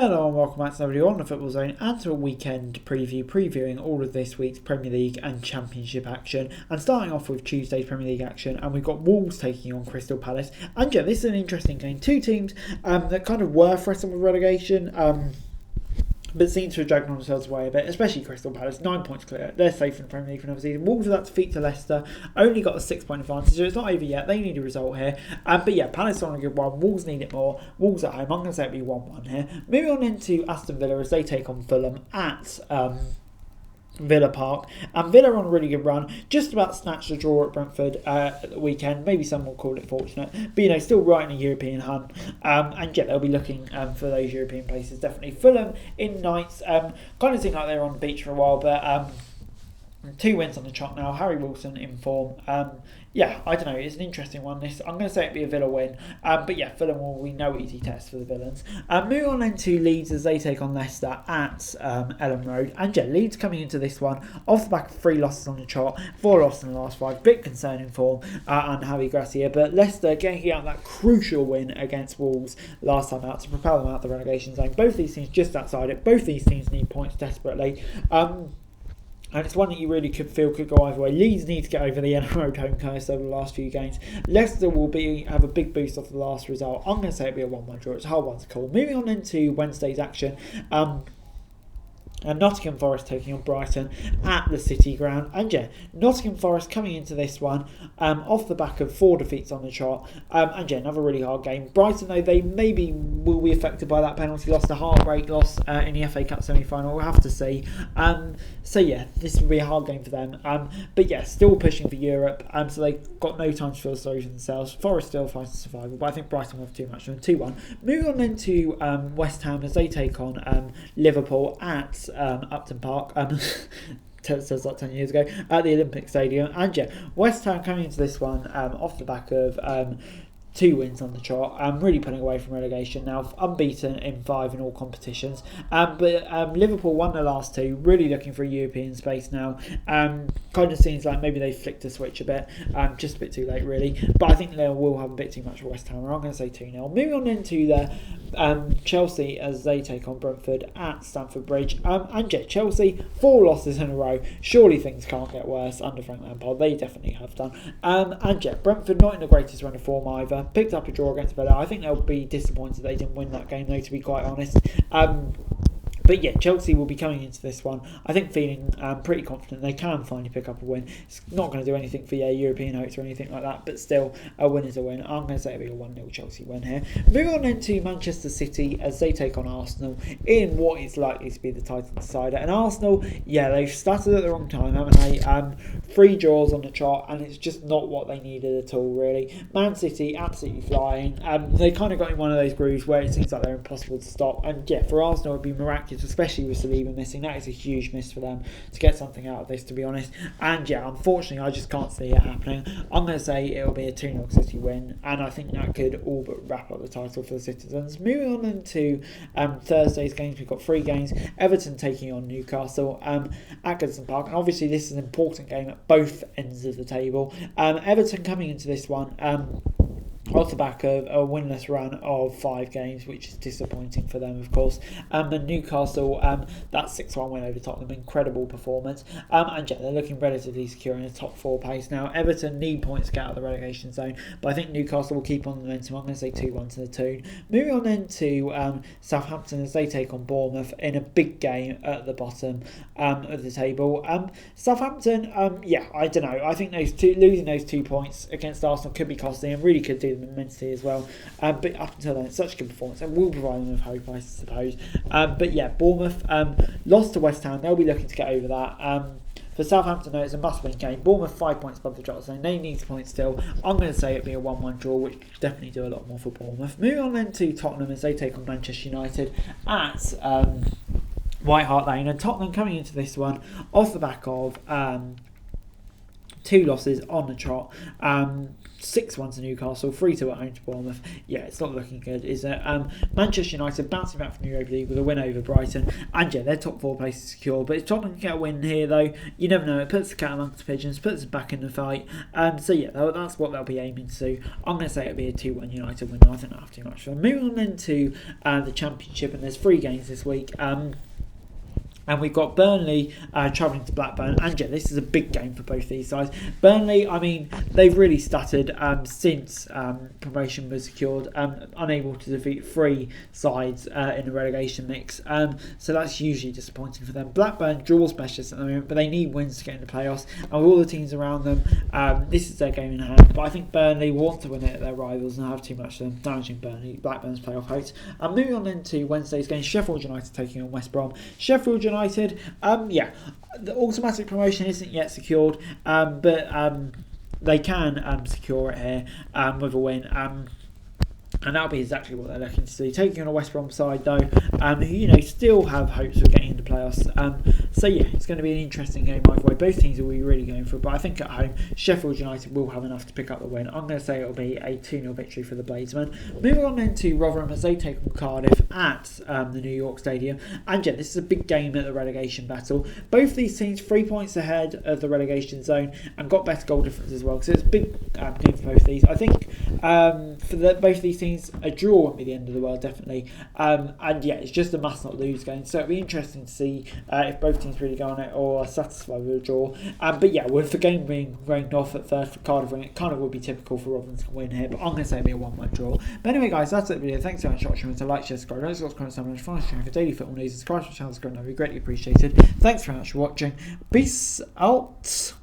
Hello and welcome back to another video on the Football Zone and to a weekend previewing all of this week's Premier League and Championship action. And starting off with Tuesday's Premier League action, and we've got Wolves taking on Crystal Palace. And yeah, this is an interesting game. Two teams that kind of were threatened with relegation, but seem to have dragged themselves away a bit, especially Crystal Palace. 9 points clear. They're safe in the Premier League for another season. Wolves with that defeat to Leicester only got a 6-point advantage, so it's not over yet. They need a result here. But yeah, Palace on a good one. Wolves need it more. Wolves at home. I'm going to say it'll be 1-1 here. Moving on into Aston Villa as they take on Fulham at Villa Park, and Villa on a really good run, just about snatched a draw at Brentford at the weekend. Maybe some will call it fortunate, but still right in a European hunt, and yeah, they'll be looking for those European places definitely. Fulham in ninth, kind of seem like they were on the beach for a while, but 2 wins on the trot now. Harry Wilson in form. Yeah, I don't know. It's an interesting one. This I'm going to say it'd be a Villa win. But yeah, Fulham will be no easy test for the Villains. Moving on then to Leeds as they take on Leicester at Elland Road. And yeah, Leeds coming into this one off the back of 3 losses on the trot, 4 losses in the last 5. Bit concerning form and Javi Gracia. But Leicester getting out that crucial win against Wolves last time out to propel them out the relegation zone. Both these teams just outside it. Both these teams need points desperately. And it's one that you really could go either way. Leeds need to get over the Elland Road home curse over the last few games. Leicester will have a big boost off the last result. I'm going to say it'll be a 1-1 draw. It's a hard one to call. Moving on into Wednesday's action. And Nottingham Forest taking on Brighton at the City Ground. And yeah, Nottingham Forest coming into this one off the back of 4 defeats on the trot. And yeah, another really hard game. Brighton, though, they maybe will be affected by that penalty loss, the heartbreak loss in the FA Cup semi-final. We'll have to see. So yeah, this will be a hard game for them. But yeah, still pushing for Europe. So they've got no time to feel sorry for themselves. Forest still fighting survival, but I think Brighton will have too much for them. 2-1. Moving on then to West Ham as they take on Liverpool at Upton Park. Says like 10 years ago at the Olympic Stadium. And yeah, West Ham coming into this one off the back of 2 wins on the trot, really putting away from relegation now, unbeaten in 5 in all competitions. But Liverpool won the last 2, really looking for a European space now. Kind of seems like maybe they flicked a switch a bit, just a bit too late really. But I think they will have a bit too much for West Ham. I'm going to say 2-0. Moving on into the Chelsea as they take on Brentford at Stamford Bridge. And yeah, Chelsea 4 losses in a row. Surely things can't get worse under Frank Lampard. They definitely have done. And yeah, Brentford not in the greatest run of form either. Picked up a draw against Villa. I think they'll be disappointed they didn't win that game though, to be quite honest. But yeah, Chelsea will be coming into this one, I think, feeling pretty confident they can finally pick up a win. It's not going to do anything for European hopes or anything like that, but still, a win is a win. I'm going to say it'll be a 1-0 Chelsea win here. Moving on into Manchester City as they take on Arsenal in what is likely to be the title decider. And Arsenal, yeah, they've started at the wrong time, haven't they? 3 draws on the trot, and it's just not what they needed at all, really. Man City absolutely flying. They kind of got in one of those grooves where it seems like they're impossible to stop. And yeah, for Arsenal, it would be miraculous, especially with Saliba missing. That is a huge miss for them to get something out of this, to be honest. And yeah, unfortunately, I just can't see it happening. I'm going to say it'll be a 2-0 City win, and I think that could all but wrap up the title for the citizens. Moving on into Thursday's games, we've got 3 games. Everton taking on Newcastle at Goodison Park, and obviously this is an important game at both ends of the table. Everton coming into this one off the back of a winless run of 5 games, which is disappointing for them, of course. And Newcastle, that 6-1 win over Tottenham, incredible performance. And yeah, they're looking relatively secure in the top 4 place now. Everton need points to get out of the relegation zone, but I think Newcastle will keep on the momentum. I'm going to say 2-1 to the Toon. Moving on then to Southampton as they take on Bournemouth in a big game at the bottom of the table. Southampton, yeah, I don't know. I think losing those 2 points against Arsenal could be costly and really could do them immensely as well. But up until then, it's such a good performance and will provide them with hope, I suppose. But yeah, Bournemouth lost to West Ham. They'll be looking to get over that. For Southampton, though, it's a must-win game. Bournemouth 5 points above the drop zone. They need points still. I'm going to say it'll be a 1-1 draw, which definitely do a lot more for Bournemouth. Moving on then to Tottenham as they take on Manchester United at White Hart Lane. And Tottenham coming into this one off the back of 2 losses on the trot. 6-1 to Newcastle, 3-2 at home to Bournemouth. Yeah, it's not looking good, is it? Manchester United bouncing back from the Europa League with a win over Brighton, and yeah, their top 4 place is secure. But if Tottenham can get a win here, though, you never know. It puts the cat amongst the pigeons, puts us back in the fight. So yeah, that's what they'll be aiming to do. I'm going to say it'll be a 2-1 United win. I think not have too much fun. Moving on then to the Championship, and there's 3 games this week. And we've got Burnley travelling to Blackburn. And yeah, this is a big game for both these sides. Burnley, I mean, they've really stuttered since promotion was secured. Unable to defeat 3 sides in the relegation mix. So that's hugely disappointing for them. Blackburn draw specialists at the moment, but they need wins to get into the playoffs. And with all the teams around them, this is their game in hand. But I think Burnley want to win it at their rivals and have too much of them damaging Blackburn's playoff hopes. And moving on then to Wednesday's game, Sheffield United taking on West Brom. Sheffield United, the automatic promotion isn't yet secured, but they can secure it here with a win. And that'll be exactly what they're looking to do. Taking on a West Brom side, though, who still have hopes of getting into playoffs. So yeah, it's going to be an interesting game either way. Both teams will be really going for it, but I think at home, Sheffield United will have enough to pick up the win. I'm going to say it'll be a 2-0 victory for the Bladesmen. Moving on then to Rotherham as they take on Cardiff at the New York Stadium. And yeah, this is a big game at the relegation battle. Both these teams 3 points ahead of the relegation zone and got better goal difference as well. So it's a big game for both these. I think for both these teams, a draw won't be the end of the world, definitely. And yeah, it's just a must not lose game. So it'll be interesting to see if both teams really go on it or are satisfied with a draw. But yeah, with the game being rained off at third for Cardiff, it kind of would be typical for Rotherham to win here. But I'm going to say it'll be a 1-1 draw. But anyway, guys, that's it for the video. Thanks so much for watching. To like, share, subscribe, don't forget to comment, and find us for daily football news. Subscribe to the channel, that would be greatly appreciated. Thanks very much for watching. Peace out.